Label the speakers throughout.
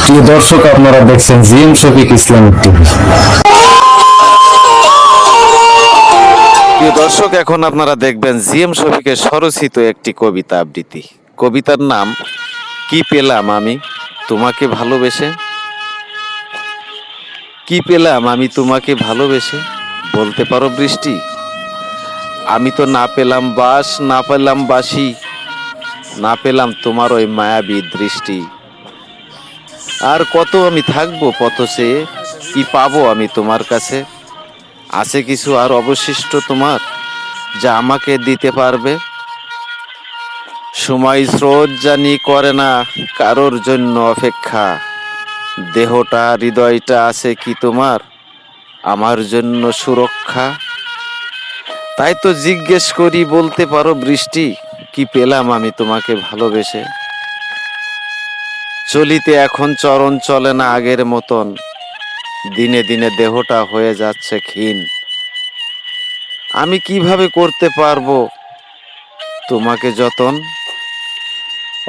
Speaker 1: প্রিয় দর্শক, আপনারা দেখছেন জিএম শফিক ইসলামিক টিভি।
Speaker 2: প্রিয় দর্শক, এখন আপনারা দেখবেন জিএম শফিকের স্বরচিত একটি কবিতা আবৃত্তি। কবিতার নাম কি পেলাম আমি তোমাকে ভালোবেসে। কি পেলাম আমি তোমাকে ভালোবেসে, বলতে পারো বৃষ্টি? আমি তো না পেলাম বাস, না পেলাম বাসি, না পেলাম তোমার ওই মায়াবী দৃষ্টি। আর কত আমি থাকবো পথ চেয়ে, কি পাবো আমি তোমার কাছে? আছে কিছু আর অবশিষ্ট তোমার, যা আমাকে দিতে পারবে? সময় স্রোত জানি করে না কারোর জন্য অপেক্ষা। দেহটা হৃদয়টা আছে কি তোমার আমার জন্য সুরক্ষা? তাই তো জিজ্ঞেস করি, বলতে পারো বৃষ্টি? কি পেলাম আমি তোমাকে ভালোবেসে। চলিতে এখন চরণ চলে না আগের মতন, দিনে দিনে দেহটা হয়ে যাচ্ছে ক্ষীণ। আমি কিভাবে করতে পারবো তোমাকে যতন?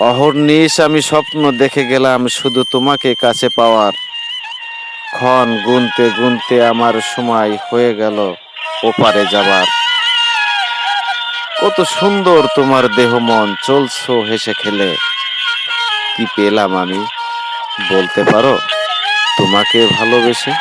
Speaker 2: অহর্নিশ আমি স্বপ্ন দেখে গেলাম শুধু তোমাকে কাছে পাওয়ার। ক্ষণ গুনতে গুনতে আমার সময় হয়ে গেল ওপারে যাবার। কত সুন্দর তোমার দেহ মন, চলছো হেসে খেলে। কি পেলাম আমি, বলতে পারো তোমাকে ভালোবেসে?